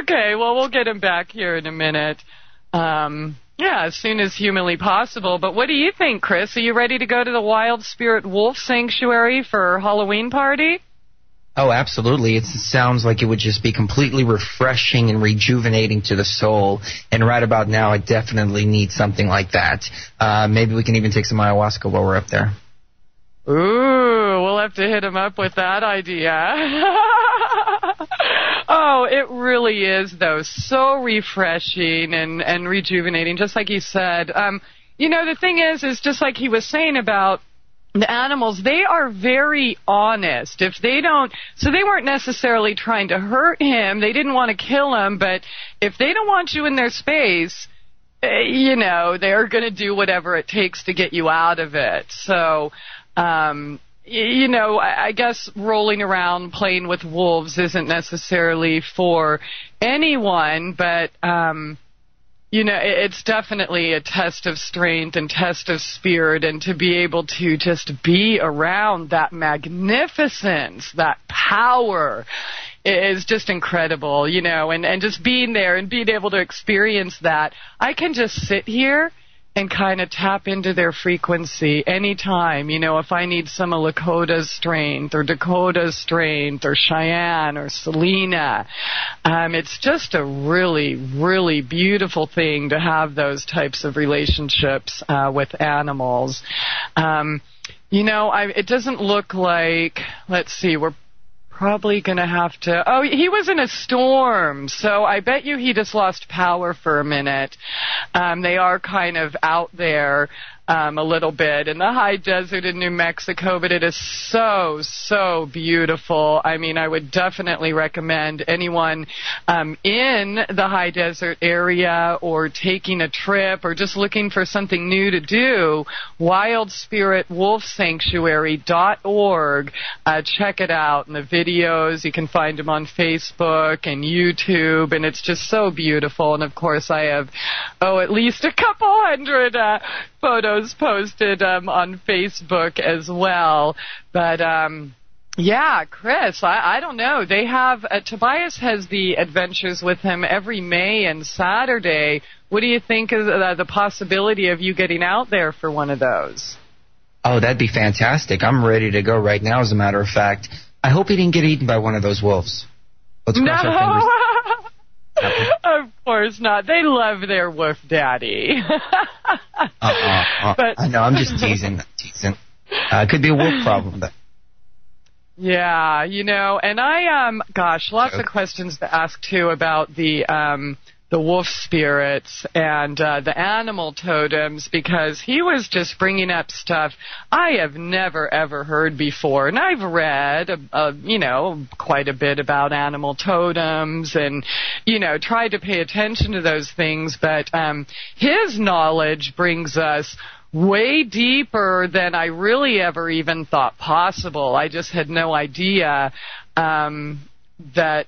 Okay, well, we'll get him back here in a minute. Yeah, as soon as humanly possible. But what do you think, Chris? Are you ready to go to the Wild Spirit Wolf Sanctuary for Halloween party? Oh, absolutely. It sounds like it would just be completely refreshing and rejuvenating to the soul. And right about now, I definitely need something like that. Maybe we can even take some ayahuasca while we're up there. Ooh, we'll have to hit him up with that idea. Oh, it really is, though, so refreshing and rejuvenating, just like you said. The thing is just like he was saying about the animals, they are very honest. If they don't, so they weren't necessarily trying to hurt him. They didn't want to kill him, but if they don't want you in their space, they're going to do whatever it takes to get you out of it. So, I guess rolling around playing with wolves isn't necessarily for anyone, but, it's definitely a test of strength and test of spirit, and to be able to just be around that magnificence, that power, is just incredible, and just being there and being able to experience that. I can just sit here and kind of tap into their frequency anytime. If I need some of Lakota's strength or Dakota's strength or Cheyenne or Selena, it's just a really, really beautiful thing to have those types of relationships with animals. It doesn't look like, let's see, we're probably going to have to... Oh, he was in a storm, so I bet you he just lost power for a minute. They are kind of out there a little bit in the high desert in New Mexico, but it is so, so beautiful. I mean, I would definitely recommend anyone in the high desert area or taking a trip or just looking for something new to do, wildspiritwolfsanctuary.org. Check it out. And the videos, you can find them on Facebook and YouTube, and it's just so beautiful. And, of course, I have, at least a couple hundred photos posted on Facebook as well. But yeah, Chris, I don't know. They have Tobias has the adventures with him every May and Saturday. What do you think of the possibility of you getting out there for one of those? Oh, that'd be fantastic. I'm ready to go right now, as a matter of fact. I hope he didn't get eaten by one of those wolves. Let's cross our fingers. Of course not. They love their wolf daddy. But I know, I'm just teasing. Could be a wolf problem, but... Yeah, and I, lots of questions to ask, too, about the wolf spirits and the animal totems, because he was just bringing up stuff I have never, ever heard before. And I've read, quite a bit about animal totems and, tried to pay attention to those things. But his knowledge brings us way deeper than I really ever even thought possible. I just had no idea that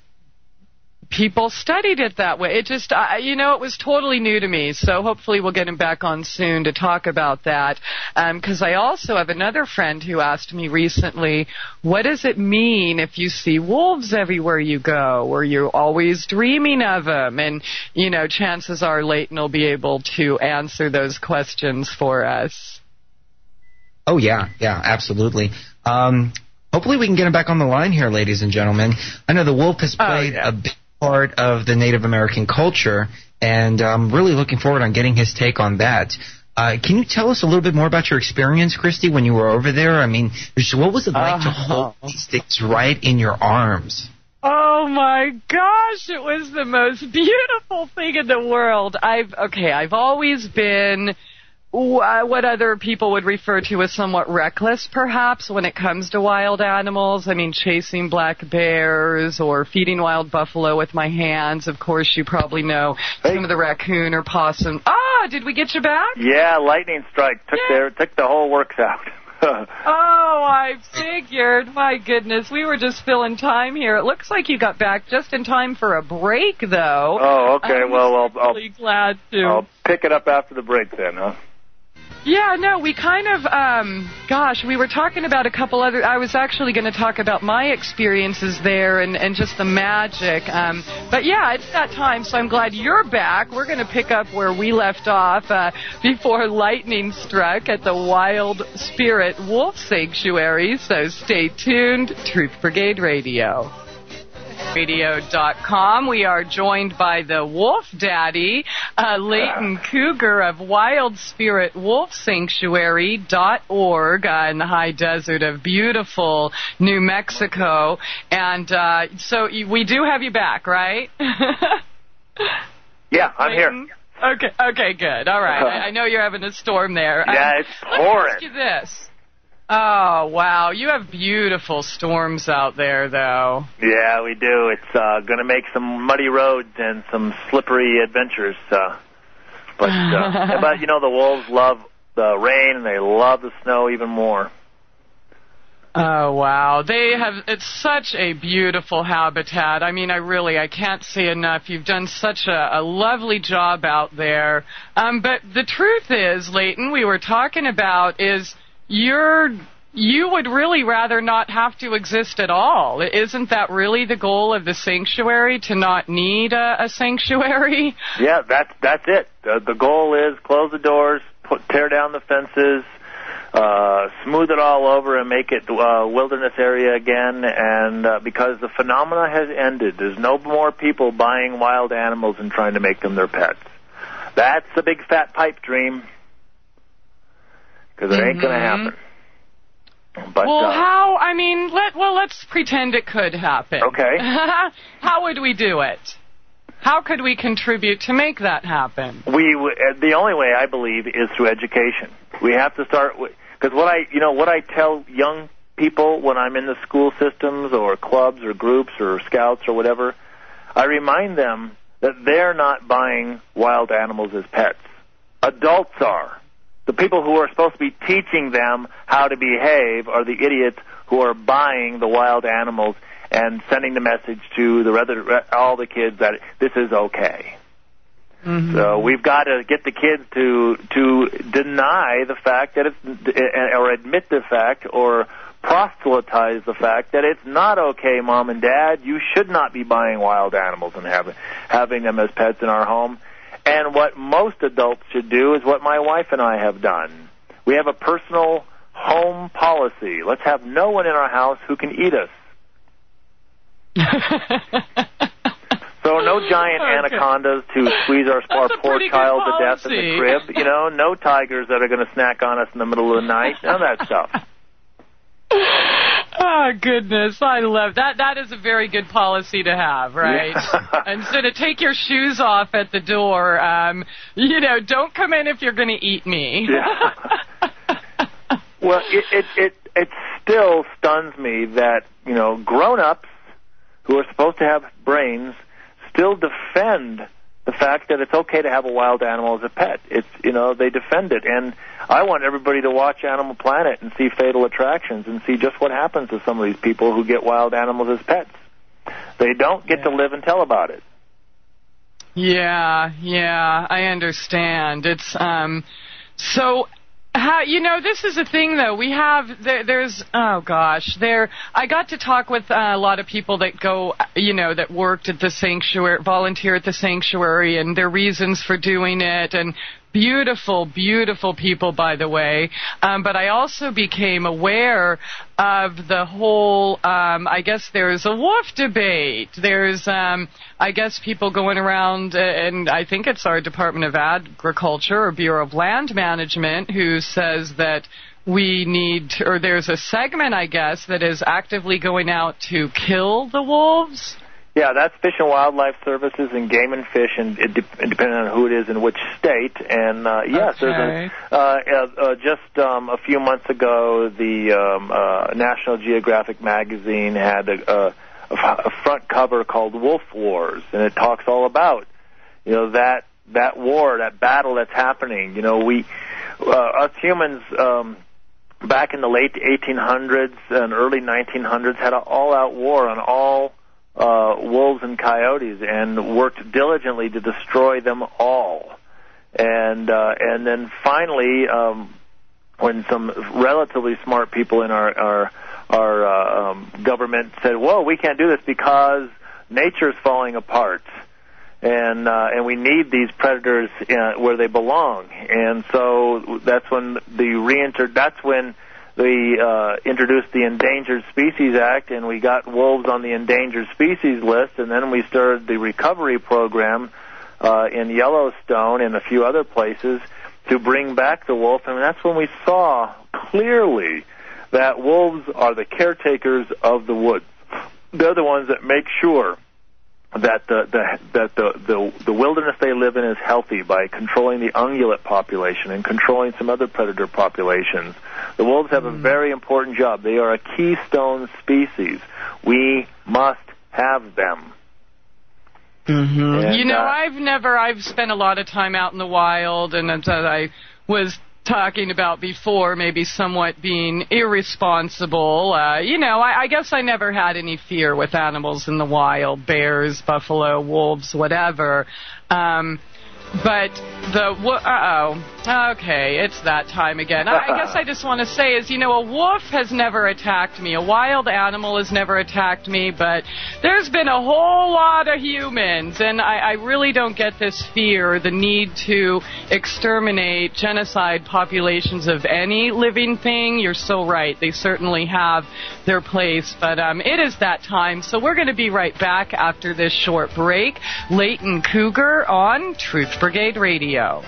people studied it that way. It just, it was totally new to me. So hopefully we'll get him back on soon to talk about that. Because I also have another friend who asked me recently, what does it mean if you see wolves everywhere you go, or you're always dreaming of them? And, chances are Leyton will be able to answer those questions for us. Oh, yeah, absolutely. Hopefully we can get him back on the line here, ladies and gentlemen. I know the wolf has played a big part of the Native American culture, and I'm really looking forward on getting his take on that. Can you tell us a little bit more about your experience, Christie, when you were over there? I mean, what was it like to hold these things right in your arms? Oh, my gosh, it was the most beautiful thing in the world. I've always been what other people would refer to as somewhat reckless, perhaps, when it comes to wild animals. I mean, chasing black bears or feeding wild buffalo with my hands. Of course, you probably know some of the raccoon or possum. Did we get you back? Yeah, lightning strike took the whole works out. I figured. My goodness, we were just filling time here. It looks like you got back just in time for a break, though. Oh, okay. I'm really glad to. I'll pick it up after the break then, huh? Yeah, no, we kind of, we were talking about a couple other, I was actually going to talk about my experiences there and just the magic. But yeah, it's that time, so I'm glad you're back. We're going to pick up where we left off before lightning struck at the Wild Spirit Wolf Sanctuary, so stay tuned. Truth Brigade Radio. Radio.com. We are joined by the Wolf Daddy, Leyton Cougar of Wild Spirit Wolf Sanctuary.org in the high desert of beautiful New Mexico. And so we do have you back, right? Yeah, I'm here. Okay, good. All right. I know you're having a storm there. Yeah, it's pouring. Let me ask you this. Oh, wow. You have beautiful storms out there, though. Yeah, we do. It's going to make some muddy roads and some slippery adventures. But the wolves love the rain, and they love the snow even more. Oh, wow. It's such a beautiful habitat. I mean, I can't say enough. You've done such a lovely job out there. But the truth is, Leyton, we were talking about is you would really rather not have to exist at all. Isn't that really the goal of the sanctuary, to not need a sanctuary? Yeah, that's it. The goal is close the doors, tear down the fences, smooth it all over and make it wilderness area again. And because the phenomena has ended, there's no more people buying wild animals and trying to make them their pets. That's a big fat pipe dream. Because it ain't going to happen. But, let's pretend it could happen. Okay. How would we do it? How could we contribute to make that happen? The only way, I believe, is through education. We have to start with, because what I tell young people when I'm in the school systems or clubs or groups or scouts or whatever, I remind them that they're not buying wild animals as pets. Adults are. The people who are supposed to be teaching them how to behave are the idiots who are buying the wild animals and sending the message to all the kids that this is okay. Mm-hmm. So we've got to get the kids to deny the fact that or admit the fact, or proselytize the fact that it's not okay, Mom and Dad. You should not be buying wild animals and having them as pets in our home. And what most adults should do is what my wife and I have done. We have a personal home policy. Let's have no one in our house who can eat us. So no giant anacondas to squeeze our poor child to death in the crib. No tigers that are going to snack on us in the middle of the night. None of that stuff. Oh, goodness. I love that. That is a very good policy to have, right? Yeah. Instead of take your shoes off at the door, don't come in if you're going to eat me. Yeah. Well, it still stuns me that, grown-ups who are supposed to have brains still defend the fact that it's okay to have a wild animal as a pet. They defend it. And I want everybody to watch Animal Planet and see Fatal Attractions and see just what happens to some of these people who get wild animals as pets. They don't get to live and tell about it. Yeah, I understand. It's so how this is a thing though. We have I got to talk with a lot of people that go that worked at the sanctuary, volunteer at the sanctuary, and their reasons for doing it, and beautiful people, by the way. But I also became aware of the whole, I guess there's a wolf debate. There's, I guess, people going around, and I think it's our Department of Agriculture or Bureau of Land Management who says that there's a segment, I guess, that is actively going out to kill the wolves. Yeah, that's Fish and Wildlife Services and Game and Fish, and depending on who it is in which state. And yes, there's just a few months ago, the National Geographic magazine had a front cover called Wolf Wars, and it talks all about that war, that battle that's happening. Us humans back in the late 1800s and early 1900s had an all-out war on all wolves and coyotes, and worked diligently to destroy them all. And then finally, when some relatively smart people in our government said, "Whoa, we can't do this because nature's falling apart, and we need these predators where they belong." And so that's when they introduced the Endangered Species Act, and we got wolves on the endangered species list. And then we started the recovery program in Yellowstone and a few other places to bring back the wolf. And that's when we saw clearly that wolves are the caretakers of the woods. They're the ones that make sure that the wilderness they live in is healthy by controlling the ungulate population and controlling some other predator populations. The wolves have a very important job. They are a keystone species. We must have them. Mm-hmm. And, I've spent a lot of time out in the wild, and as I was talking about before, maybe somewhat being irresponsible. I guess I never had any fear with animals in the wild, bears, buffalo, wolves, whatever. But okay, it's that time again. I guess I just want to say is, a wolf has never attacked me. A wild animal has never attacked me, but there's been a whole lot of humans, and I really don't get this fear, the need to exterminate, genocide populations of any living thing. You're so right. They certainly have their place, but it is that time, so we're going to be right back after this short break. Leyton Cougar on Truth Brigade Radio.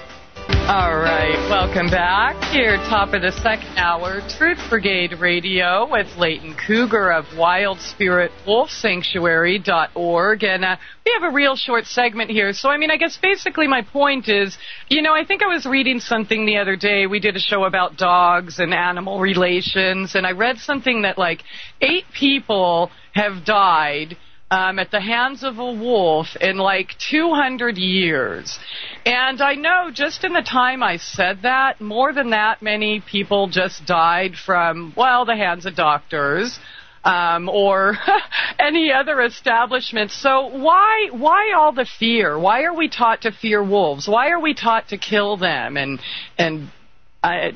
All right, welcome back. Here, top of the second hour, Truth Brigade Radio with Leyton Cougar of WildSpiritWolfSanctuary.org. And we have a real short segment here. So, I guess basically my point is, I think I was reading something the other day. We did a show about dogs and animal relations, and I read something that 8 people have died at the hands of a wolf in 200 years. And I know just in the time I said that, more than that many people just died from, the hands of doctors or any other establishment. So why all the fear? Why are we taught to fear wolves? Why are we taught to kill them and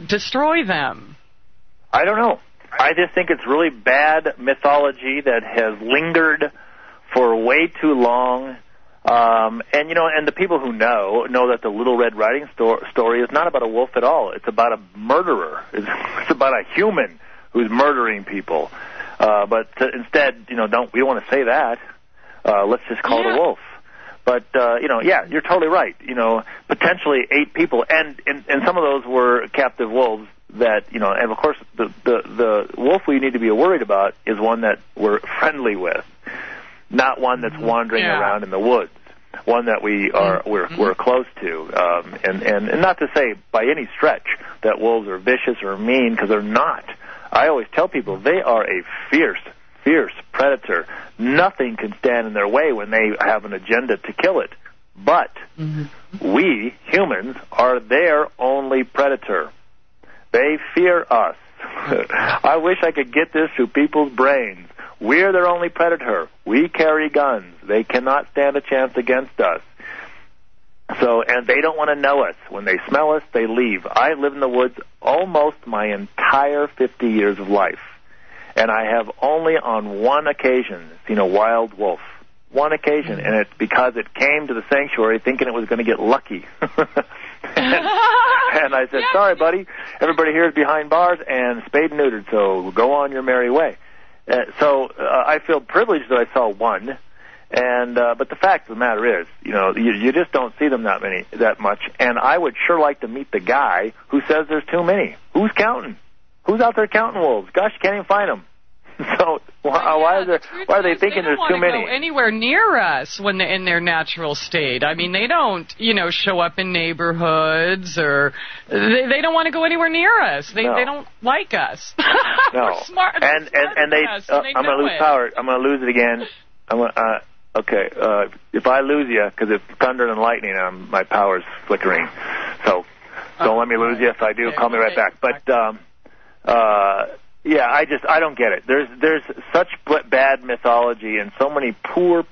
destroy them? I don't know. I just think it's really bad mythology that has lingered for way too long, and the people who know that the Little Red Riding story is not about a wolf at all. It's about a murderer. It's about a human who's murdering people. But instead, we don't want to say that. Let's just call it a wolf. But you're totally right. Potentially 8 people, and some of those were captive wolves. That and of course the wolf we need to be worried about is one that we're friendly with. Not one that's wandering around in the woods, one that we're close to, and not to say by any stretch that wolves are vicious or mean, because they're not. I always tell people they are a fierce predator. Nothing can stand in their way when they have an agenda to kill it. But we humans are their only predator. They fear us. I wish I could get this through people's brains. We're their only predator. We carry guns. They cannot stand a chance against us. So, and they don't want to know us. When they smell us, they leave. I live in the woods almost my entire 50 years of life. And I have only on one occasion seen a wild wolf. One occasion. And it's because it came to the sanctuary thinking it was going to get lucky. And I said, sorry, buddy. Everybody here is behind bars and spayed and neutered, so go on your merry way. So I feel privileged that I saw one, but the fact of the matter is, you just don't see them that much. And I would sure like to meet the guy who says there's too many. Who's counting? Who's out there counting wolves? Gosh, you can't even find them. So why are they thinking there's too many? They don't go anywhere near us when they're in their natural state. They don't, show up in neighborhoods, or they don't want to go anywhere near us. They don't like us. No. We're smart. And I'm going to lose power. I'm going to lose it again. Okay. If I lose you, because it's thunder and lightning, my power's flickering. So don't let me lose you. If I do, call me right back. But I don't get it. There's such bad mythology and so many poor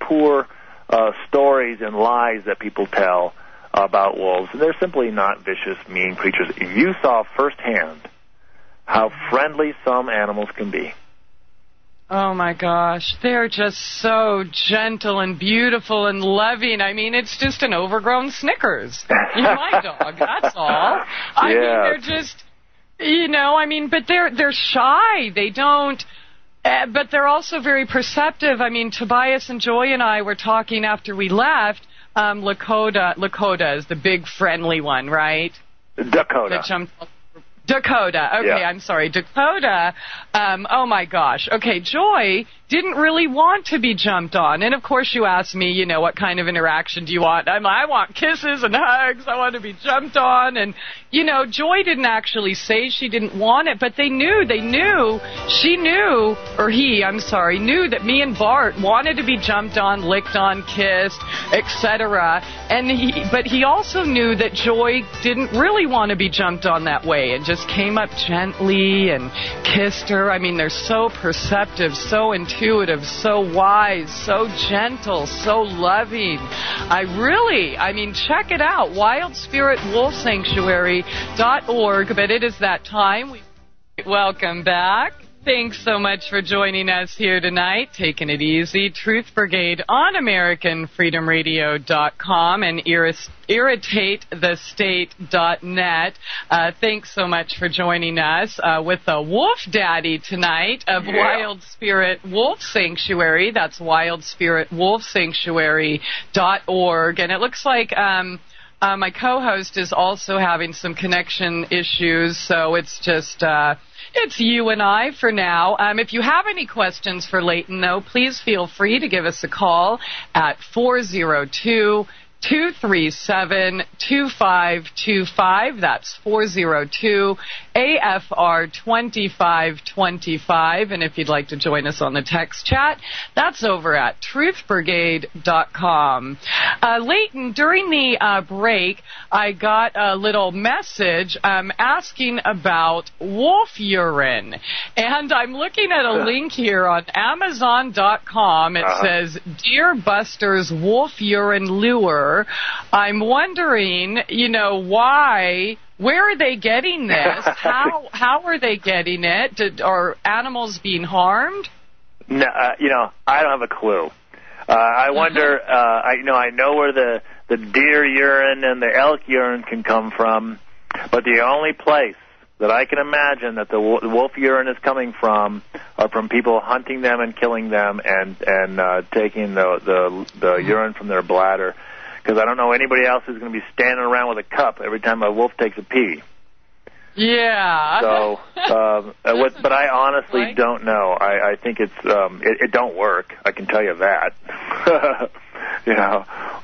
stories and lies that people tell about wolves. They're simply not vicious, mean creatures. You saw firsthand how friendly some animals can be. Oh, my gosh. They're just so gentle and beautiful and loving. I mean, it's just an overgrown Snickers. My dog, that's all. I mean, they're just, but they're shy. They don't, but they're also very perceptive. I mean, Tobias and Joy and I were talking after we left. Lakota is the big friendly one, right? Dakota. Dakota. Okay, yeah. I'm sorry. Dakota. Oh, my gosh. Okay, Joy didn't really want to be jumped on. And, of course, you asked me, what kind of interaction do you want? I want kisses and hugs. I want to be jumped on. And, Joy didn't actually say she didn't want it, but they knew. She knew, or he, I'm sorry, knew that me and Bart wanted to be jumped on, licked on, kissed, etc. But he also knew that Joy didn't really want to be jumped on that way and just came up gently and kissed her. I mean, they're so perceptive, so intuitive, so wise, so gentle, so loving. Check it out, wildspiritwolfsanctuary.org. But it is that time. Welcome back. Thanks so much for joining us here tonight. Taking it easy. Truth Brigade on AmericanFreedomRadio.com and IrritateTheState.net. Thanks so much for joining us with the Wolf Daddy tonight of Wild Spirit Wolf Sanctuary. That's wildspiritwolfsanctuary.org. And it looks like my co-host is also having some connection issues, so it's just... it's you and I for now. If you have any questions for Leyton, though, please feel free to give us a call at 402-237-2525. That's 402-AFR-2525. And if you'd like to join us on the text chat, that's over at truthbrigade.com. Leyton, during the break, I got a little message asking about wolf urine. And I'm looking at a link here on Amazon.com. It says, Deer Buster's Wolf Urine Lure. I'm wondering, why... Where are they getting this? How are they getting it? Are animals being harmed? No, I don't have a clue. I wonder. I know where the deer urine and the elk urine can come from, but the only place that I can imagine that the wolf urine is coming from are from people hunting them and killing them and taking the urine from their bladder. Because I don't know anybody else who's going to be standing around with a cup every time a wolf takes a pee. Yeah. So, but I honestly don't know. I think it don't work. I can tell you that.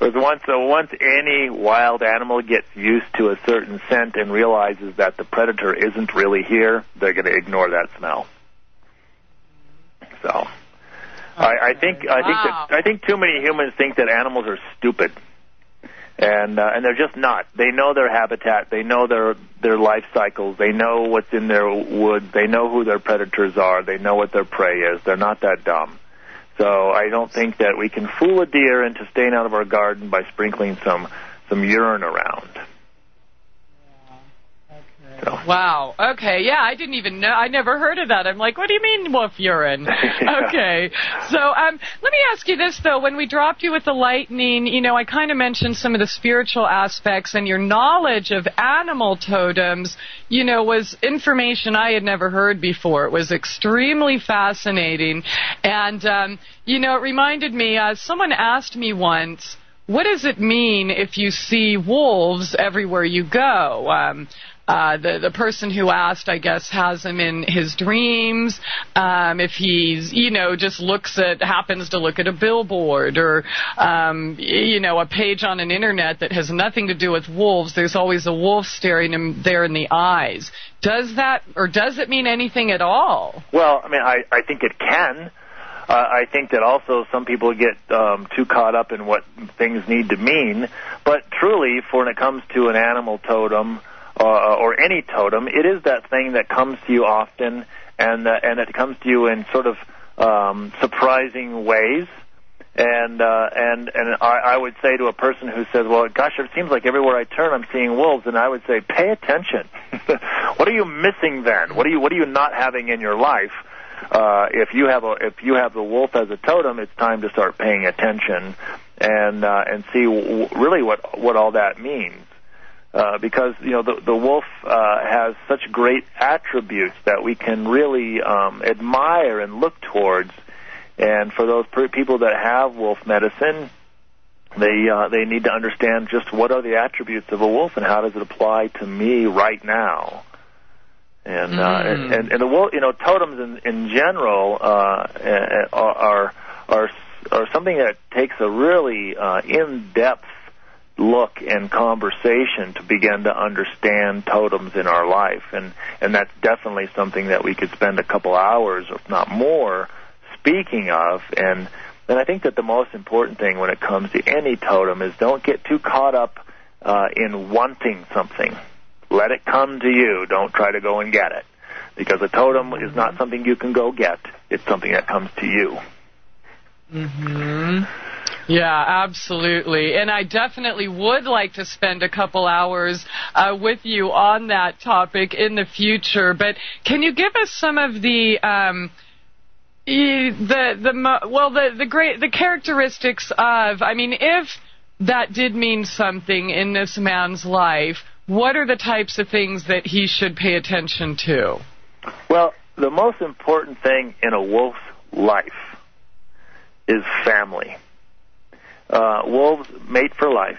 Once any wild animal gets used to a certain scent and realizes that the predator isn't really here, they're going to ignore that smell. So, I think too many humans think that animals are stupid. And they're just not. They know their habitat. They know their life cycles. They know what's in their woods. They know who their predators are. They know what their prey is. They're not that dumb. So I don't think that we can fool a deer into staying out of our garden by sprinkling some urine around. So. Wow. Okay. Yeah, I didn't even know. I never heard of that. I'm like, what do you mean wolf urine? Okay. So let me ask you this, though. When we dropped you with the lightning, I kind of mentioned some of the spiritual aspects, and your knowledge of animal totems, was information I had never heard before. It was extremely fascinating. And, it reminded me, someone asked me once, what does it mean if you see wolves everywhere you go? The person who asked, I guess, has him in his dreams. If he's, just happens to look at a billboard or, a page on an internet that has nothing to do with wolves, there's always a wolf staring him there in the eyes. Does it mean anything at all? Well, I think it can. I think that also some people get too caught up in what things need to mean. But truly, when it comes to an animal totem, or any totem, it is that thing that comes to you often, and it comes to you in sort of surprising ways. And I would say to a person who says, well, gosh, it seems like everywhere I turn I'm seeing wolves, and I would say, pay attention. What are you missing then? What are you not having in your life? If you have the wolf as a totem, it's time to start paying attention and see really what all that means. Because the wolf has such great attributes that we can really admire and look towards. And for those people that have wolf medicine, they need to understand just what are the attributes of a wolf and how does it apply to me right now. And the wolf, totems in general are something that takes a really in-depth look and conversation to begin to understand totems in our life, and that's definitely something that we could spend a couple hours, if not more, speaking of. And I think that the most important thing when it comes to any totem is don't get too caught up in wanting something. Let it come to you. Don't try to go and get it, because a totem is not something you can go get. It's something that comes to you. Mm-hmm. Yeah, absolutely. And I definitely would like to spend a couple hours with you on that topic in the future. But can you give us some of the characteristics of, I mean, if that did mean something in this man's life, what are the types of things that he should pay attention to? Well, the most important thing in a wolf's life is family. Wolves mate for life,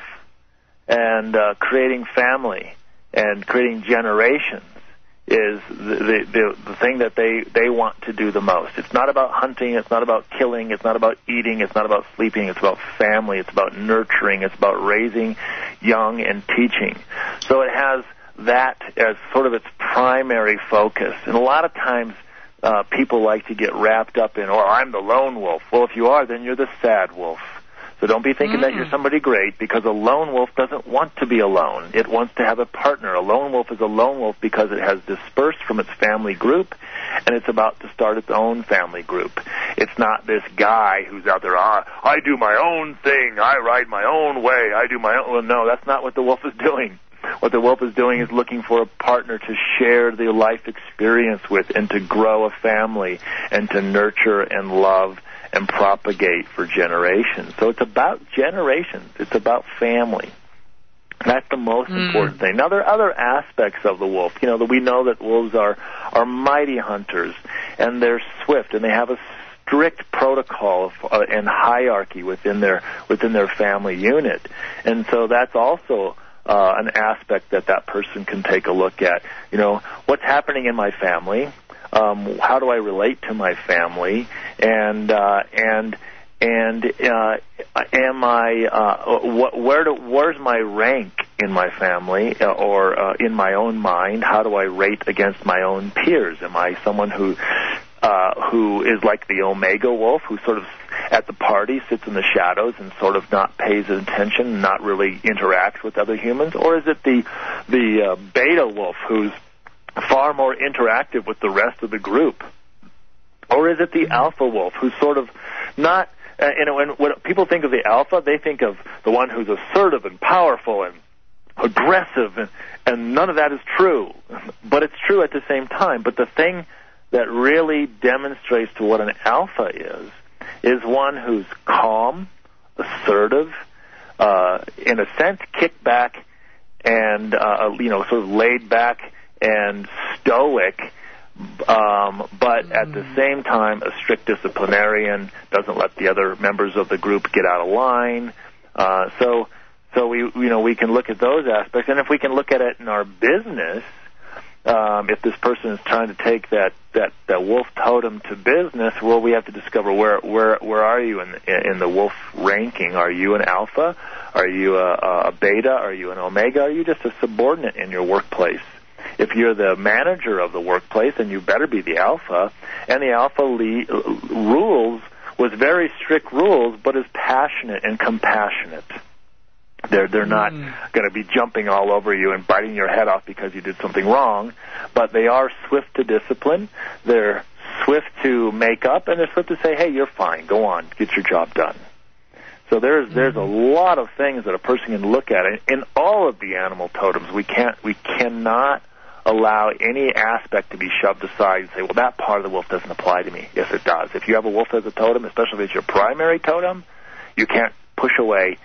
and creating family and creating generations is the thing that they want to do the most. It's not about hunting, it's not about killing, it's not about eating, it's not about sleeping, it's about family, it's about nurturing, it's about raising young and teaching. So it has that as sort of its primary focus. And a lot of times people like to get wrapped up in, I'm the lone wolf. Well, if you are, then you're the sad wolf. So don't be thinking that you're somebody great, because a lone wolf doesn't want to be alone. It wants to have a partner. A lone wolf is a lone wolf because it has dispersed from its family group, and it's about to start its own family group. It's not this guy who's out there, I do my own thing, I ride my own way, I do my own. Well, no, that's not what the wolf is doing. What the wolf is doing is looking for a partner to share the life experience with, and to grow a family, and to nurture and love and propagate for generations. So it's about generations. It's about family. That's the most important thing. Now, there are other aspects of the wolf. We know that wolves are mighty hunters, and they're swift, and they have a strict protocol and hierarchy within their family unit. And so that's also an aspect that person can take a look at. What's happening in my family? How do I relate to my family? And am I where's my rank in my family, or in my own mind? How do I rate against my own peers? Am I someone who is like the Omega wolf, who sort of at the party sits in the shadows and sort of not pays attention, not really interacts with other humans? Or is it the Beta wolf, who's far more interactive with the rest of the group? Or is it the Alpha wolf, who's sort of not, when people think of the Alpha, they think of the one who's assertive and powerful and aggressive, and none of that is true. But it's true at the same time. But the thing that really demonstrates to what an Alpha is one who's calm, assertive, in a sense kicked back, and sort of laid back and stoic, but at the same time a strict disciplinarian, doesn't let the other members of the group get out of line. So we can look at those aspects, and if we can look at it in our business, if this person is trying to take that wolf totem to business, well, we have to discover where are you in the wolf ranking? Are you an Alpha? Are you a Beta? Are you an Omega? Are you just a subordinate in your workplace? If you're the manager of the workplace, then you better be the Alpha. And the Alpha rules with very strict rules, but is passionate and compassionate. They're not going to be jumping all over you and biting your head off because you did something wrong, but they are swift to discipline. They're swift to make up, and they're swift to say, hey, you're fine. Go on. Get your job done. So there's a lot of things that a person can look at. In all of the animal totems, we cannot allow any aspect to be shoved aside and say, well, that part of the wolf doesn't apply to me. Yes, it does. If you have a wolf as a totem, especially if it's your primary totem, you can't push away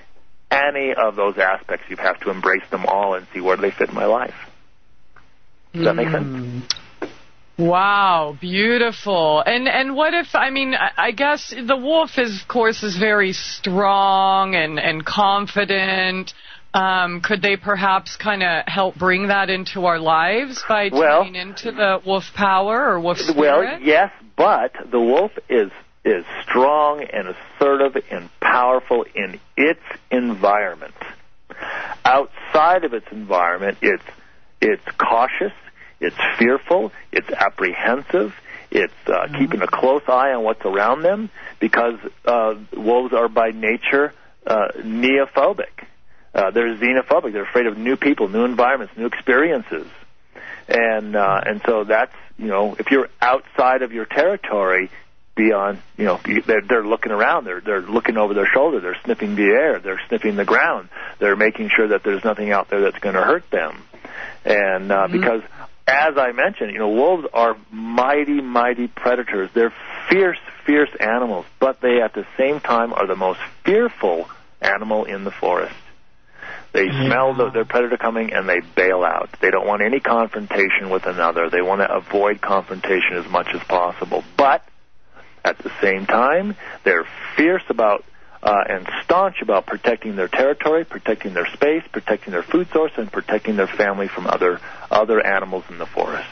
any of those aspects. You have to embrace them all and see where do they fit in my life. Does that make sense? Wow, beautiful. And what if, I guess the wolf is, of course, is very strong and confident. Could they perhaps kind of help bring that into our lives by tuning into the wolf power or wolf spirit? Well, yes, but the wolf is strong and assertive and powerful in its environment. Outside of its environment, it's cautious, it's fearful, it's apprehensive, it's keeping a close eye on what's around them, because wolves are by nature neophobic. They're xenophobic. They're afraid of new people, new environments, new experiences. And so that's, if you're outside of your territory, beyond, they're looking around, they're looking over their shoulder, they're sniffing the air, they're sniffing the ground, they're making sure that there's nothing out there that's going to hurt them. And because, as I mentioned, wolves are mighty, mighty predators. They're fierce, fierce animals, but they at the same time are the most fearful animal in the forest. They smell their predator coming and they bail out. They don't want any confrontation with another. They want to avoid confrontation as much as possible. But at the same time, they're fierce about and staunch about protecting their territory, protecting their space, protecting their food source, and protecting their family from other animals in the forest.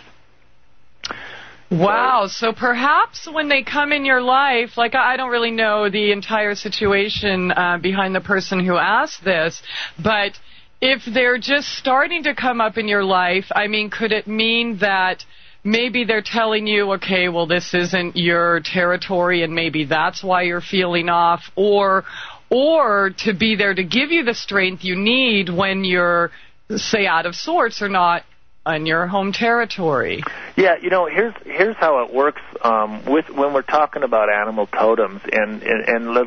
Wow, so perhaps when they come in your life, like I don't really know the entire situation behind the person who asked this, but if they're just starting to come up in your life, could it mean that maybe they're telling you, okay, well, this isn't your territory and maybe that's why you're feeling off, or to be there to give you the strength you need when you're, say, out of sorts or not on your home territory? Yeah, here's how it works when we're talking about animal totems, and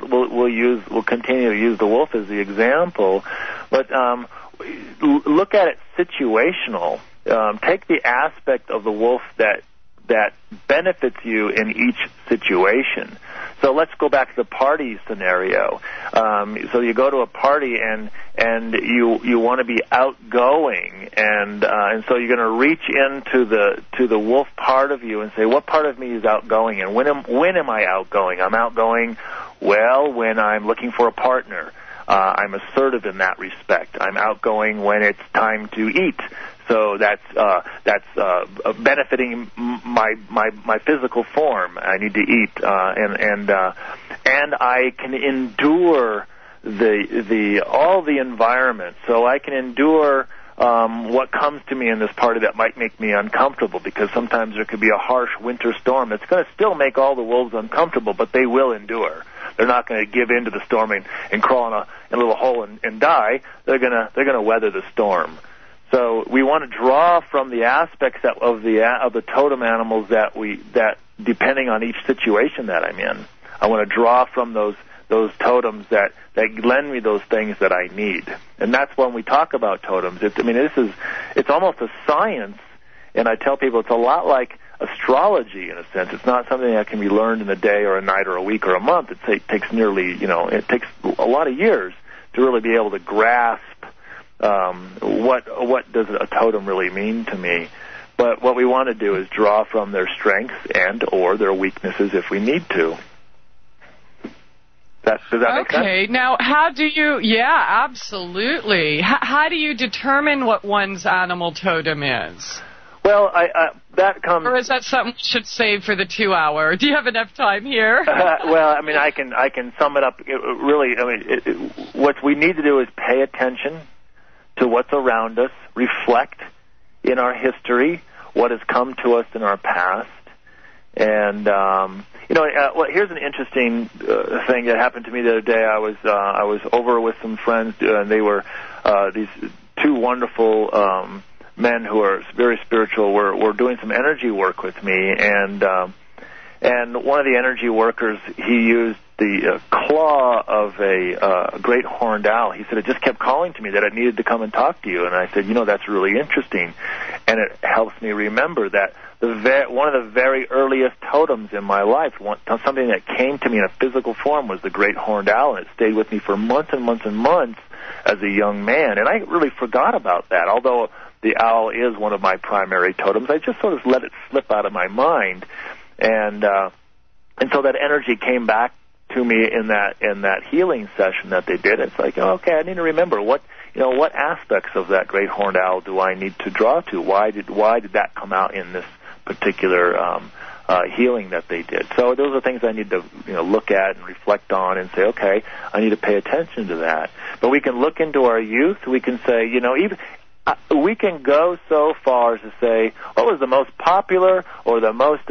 we'll continue to use the wolf as the example, but look at it situational. Take the aspect of the wolf that benefits you in each situation. So let's go back to the party scenario. So you go to a party and you want to be outgoing, and so you're going to reach into the wolf part of you and say, what part of me is outgoing, and when am I outgoing? I'm outgoing, when I'm looking for a partner. I'm assertive in that respect. I'm outgoing when it's time to eat. So that's benefiting my physical form. I need to eat, and I can endure all the environment. So I can endure what comes to me in this party that might make me uncomfortable, because sometimes there could be a harsh winter storm that's going to still make all the wolves uncomfortable, but they will endure. They're not going to give in to the storm and crawl in a little hole and die. They're gonna weather the storm. So we want to draw from the aspects of the totem animals that depending on each situation that I'm in, I want to draw from those totems that lend me those things that I need. And that's when we talk about totems. It's almost a science, and I tell people it's a lot like astrology in a sense. It's not something that can be learned in a day or a night or a week or a month. It takes it takes a lot of years to really be able to grasp what does a totem really mean to me. But what we want to do is draw from their strengths and or their weaknesses if we need to. Does that make sense? Okay, now how do you, absolutely. How do you determine what one's animal totem is? Well, that comes... Or is that something we should save for the 2 hour? Do you have enough time here? Well, I can sum it up. What we need to do is pay attention to what's around us, reflect in our history, what has come to us in our past. And, here's an interesting thing that happened to me the other day. I was over with some friends, and they were these two wonderful men who are very spiritual were doing some energy work with me, and And one of the energy workers, he used the claw of a great horned owl. He said, it just kept calling to me that it needed to come and talk to you. And I said, that's really interesting. And it helps me remember that one of the very earliest totems in my life, something that came to me in a physical form, was the great horned owl. And it stayed with me for months and months and months as a young man. And I really forgot about that. Although the owl is one of my primary totems, I just sort of let it slip out of my mind. And so that energy came back to me in that healing session that they did. It's like, okay, I need to remember what aspects of that great horned owl do I need to draw to? Why did that come out in this particular healing that they did? So those are things I need to look at and reflect on and say, okay, I need to pay attention to that. But we can look into our youth. We can say, even. We can go so far as to say, what was the most popular or the most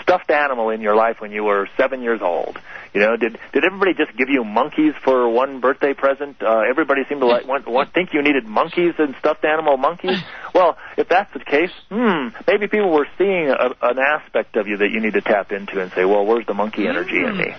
stuffed animal in your life when you were 7 years old? Did everybody just give you monkeys for one birthday present? Everybody seemed to think you needed monkeys and stuffed animal monkeys. Well, if that's the case, maybe people were seeing an aspect of you that you need to tap into and say, well, where's the monkey energy in me?